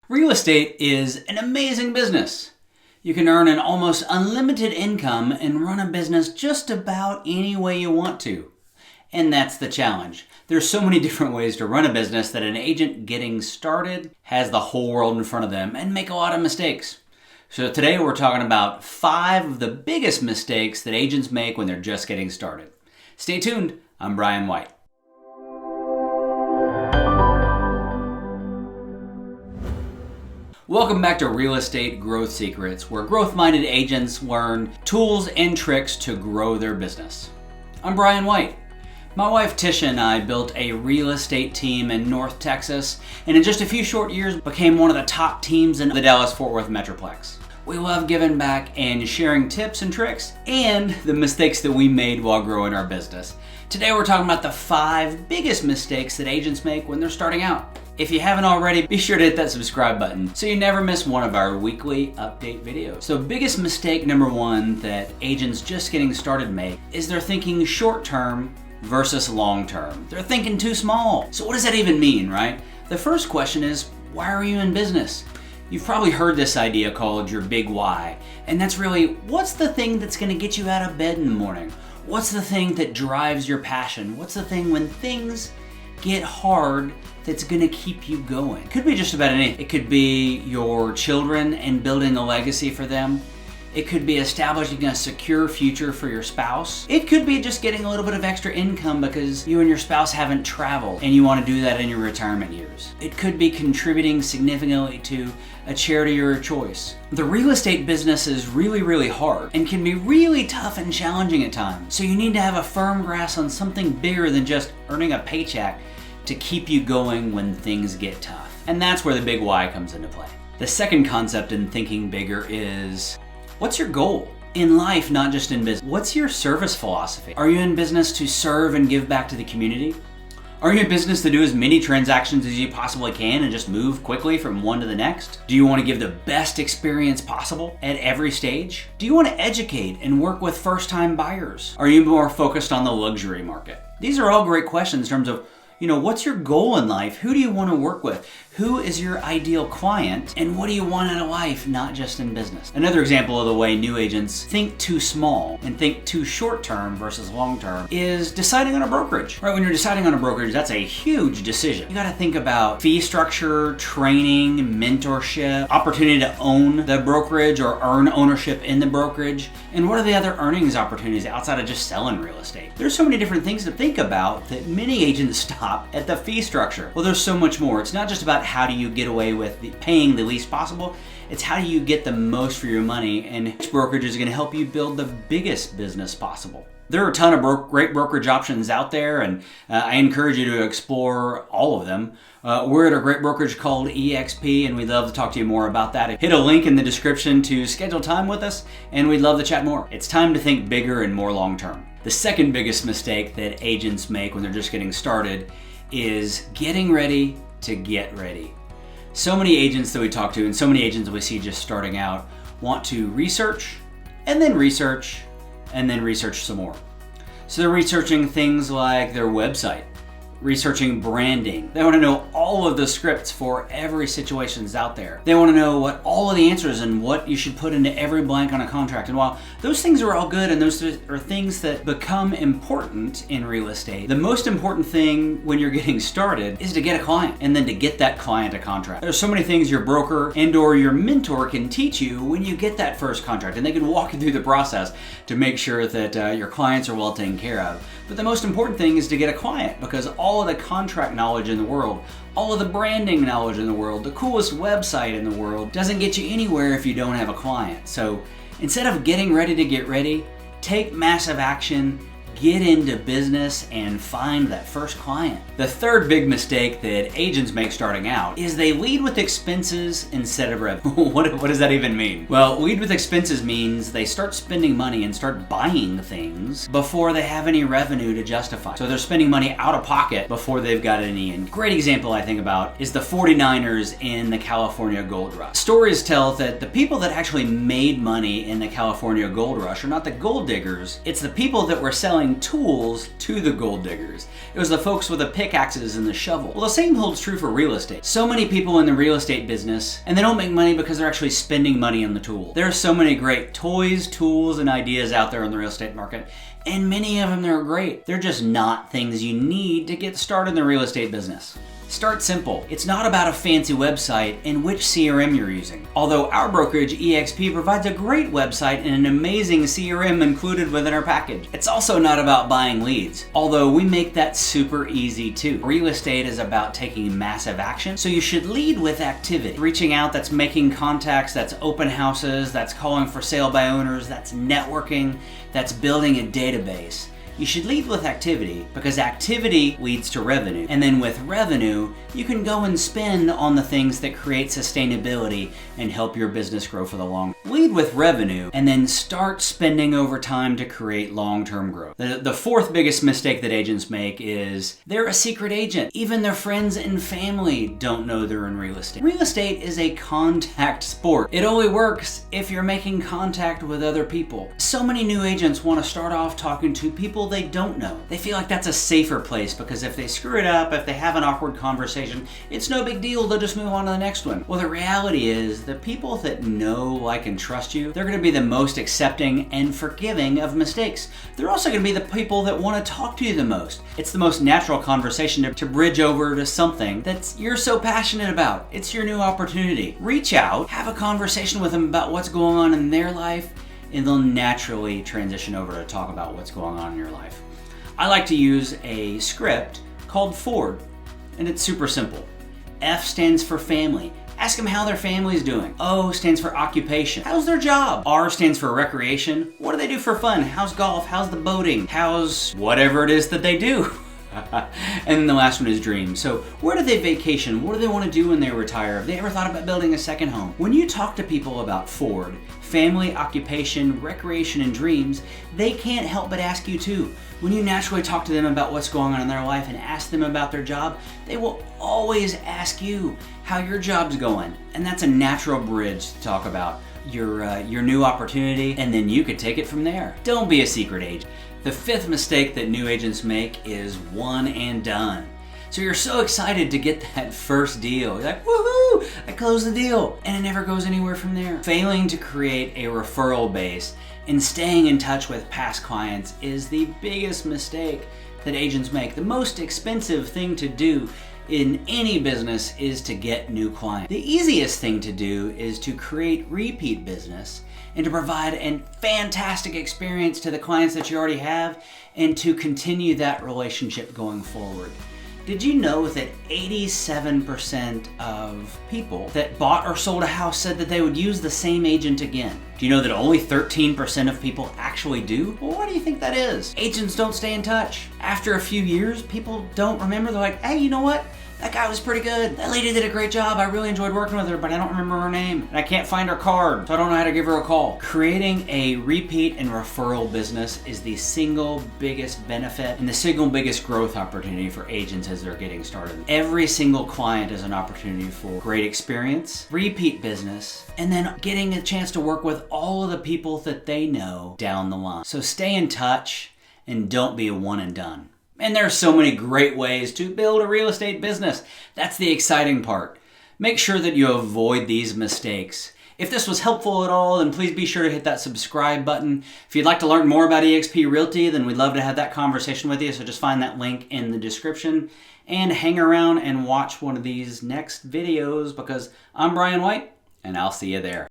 Real estate is an amazing business. You can earn an almost unlimited income and run a business just about any way you want to. And that's the challenge. There's so many different ways to run a business that an agent getting started has the whole world in front of them and make a lot of mistakes. So today we're talking about 5 of the biggest mistakes that agents make when they're just getting started. Stay tuned. I'm Brian White. Welcome back to Real Estate Growth Secrets, where growth-minded agents learn tools and tricks to grow their business. I'm Brian White. My wife Tisha and I built a real estate team in North Texas, and in just a few short years became one of the top teams in the Dallas-Fort Worth Metroplex. We love giving back and sharing tips and tricks and the mistakes that we made while growing our business. Today we're talking about the 5 biggest mistakes that agents make when they're starting out. If you haven't already, be sure to hit that subscribe button so you never miss one of our weekly update videos. So biggest mistake number 1 that agents just getting started make is they're thinking short term versus long term. They're thinking too small. So what does that even mean, right? The first question is, why are you in business? You've probably heard this idea called your big why. And that's really, what's the thing that's gonna get you out of bed in the morning? What's the thing that drives your passion? What's the thing when things get hard that's gonna keep you going? It could be just about anything. It could be your children and building a legacy for them. It could be establishing a secure future for your spouse. It could be just getting a little bit of extra income because you and your spouse haven't traveled and you want to do that in your retirement years. It could be contributing significantly to a charity of your choice. The real estate business is really hard and can be really tough and challenging at times. So you need to have a firm grasp on something bigger than just earning a paycheck to keep you going when things get tough. And that's where the big why comes into play. The second concept in thinking bigger is, what's your goal? In life, not just in business. What's your service philosophy? Are you in business to serve and give back to the community? Are you in business to do as many transactions as you possibly can and just move quickly from one to the next? Do you want to give the best experience possible at every stage? Do you want to educate and work with first-time buyers? Are you more focused on the luxury market? These are all great questions in terms of, what's your goal in life? Who do you want to work with? Who is your ideal client? And what do you want out of life, not just in business? Another example of the way new agents think too small and think too short term versus long term is deciding on a brokerage. Right, when you're deciding on a brokerage, that's a huge decision. You got to think about fee structure, training, mentorship, opportunity to own the brokerage or earn ownership in the brokerage, and what are the other earnings opportunities outside of just selling real estate? There's so many different things to think about that many agents stop at the fee structure. Well, there's so much more. It's not just about how do you get away with paying the least possible. It's how do you get the most for your money, and which brokerage is going to help you build the biggest business possible. There are a ton of great brokerage options out there, and I encourage you to explore all of them. We're at a great brokerage called EXP, and we'd love to talk to you more about that. Hit a link in the description to schedule time with us, and we'd love to chat more. It's time to think bigger and more long term. The second biggest mistake that agents make when they're just getting started is getting ready to get ready. So many agents that we talk to and so many agents that we see just starting out want to research and then research and then research some more. So they're researching things like their website, researching branding. They want to know all of the scripts for every situation that's out there. They want to know what all of the answers and what you should put into every blank on a contract. And while those things are all good and those are things that become important in real estate, the most important thing when you're getting started is to get a client and then to get that client a contract. There's so many things your broker and or your mentor can teach you when you get that first contract, and they can walk you through the process to make sure that your clients are well taken care of. But the most important thing is to get a client, because all of the contract knowledge in the world, all of the branding knowledge in the world, the coolest website in the world doesn't get you anywhere if you don't have a client. So instead of getting ready to get ready, take massive action, get into business, and find that first client. The third big mistake that agents make starting out is they lead with expenses instead of revenue. What does that even mean? Well, lead with expenses means they start spending money and start buying things before they have any revenue to justify. So they're spending money out of pocket before they've got any income. Great example I think about is the 49ers in the California Gold Rush. Stories tell that the people that actually made money in the California Gold Rush are not the gold diggers, it's the people that were selling selling tools to the gold diggers. It was the folks with the pickaxes and the shovel. Well, the same holds true for real estate. So many people in the real estate business, and they don't make money because they're actually spending money on the tool. There are so many great toys, tools, and ideas out there in the real estate market, and many of them are great. They're just not things you need to get started in the real estate business. Start simple. It's not about a fancy website and which CRM you're using. Although our brokerage, eXp, provides a great website and an amazing CRM included within our package. It's also not about buying leads, although we make that super easy too. Real estate is about taking massive action, so you should lead with activity. Reaching out, that's making contacts, that's open houses, that's calling for sale by owners, that's networking, that's building a database. You should lead with activity because activity leads to revenue. And then with revenue, you can go and spend on the things that create sustainability and help your business grow for the long. Lead with revenue and then start spending over time to create long-term growth. The fourth biggest mistake that agents make is they're a secret agent. Even their friends and family don't know they're in real estate. Real estate is a contact sport. It only works if you're making contact with other people. So many new agents want to start off talking to people they don't know. They feel like that's a safer place because if they screw it up, if they have an awkward conversation, it's no big deal, they'll just move on to the next one. Well, the reality is the people that know, like, and trust you, they're going to be the most accepting and forgiving of mistakes. They're also going to be the people that want to talk to you the most. It's the most natural conversation to bridge over to something that you're so passionate about. It's your new opportunity. Reach out, have a conversation with them about what's going on in their life, and they'll naturally transition over to talk about what's going on in your life. I like to use a script called Ford, and it's super simple. F stands for family. Ask them how their family's doing. O stands for occupation. How's their job? R stands for recreation. What do they do for fun? How's golf? How's the boating? How's whatever it is that they do? And then the last one is dreams. So where do they vacation? What do they want to do when they retire? Have they ever thought about building a second home? When you talk to people about Ford, family, occupation, recreation, and dreams, they can't help but ask you too. When you naturally talk to them about what's going on in their life and ask them about their job, they will always ask you how your job's going. And that's a natural bridge to talk about your new opportunity, and then you could take it from there. Don't be a secret agent. The fifth mistake that new agents make is one and done. So you're so excited to get that first deal. You're like, woohoo, I closed the deal. And it never goes anywhere from there. Failing to create a referral base and staying in touch with past clients is the biggest mistake that agents make. The most expensive thing to do in any business is to get new clients. The easiest thing to do is to create repeat business and to provide a fantastic experience to the clients that you already have and to continue that relationship going forward. Did you know that 87% of people that bought or sold a house said that they would use the same agent again? Do you know that only 13% of people actually do? Well, why do you think that is? Agents don't stay in touch. After a few years, people don't remember. They're like, hey, you know what? That guy was pretty good. That lady did a great job. I really enjoyed working with her, but I don't remember her name. And I can't find her card, so I don't know how to give her a call. Creating a repeat and referral business is the single biggest benefit and the single biggest growth opportunity for agents as they're getting started. Every single client is an opportunity for great experience, repeat business, and then getting a chance to work with all of the people that they know down the line. So stay in touch and don't be a one and done. And there are so many great ways to build a real estate business. That's the exciting part. Make sure that you avoid these mistakes. If this was helpful at all, then please be sure to hit that subscribe button. If you'd like to learn more about eXp Realty, then we'd love to have that conversation with you. So just find that link in the description and hang around and watch one of these next videos because I'm Brian White and I'll see you there.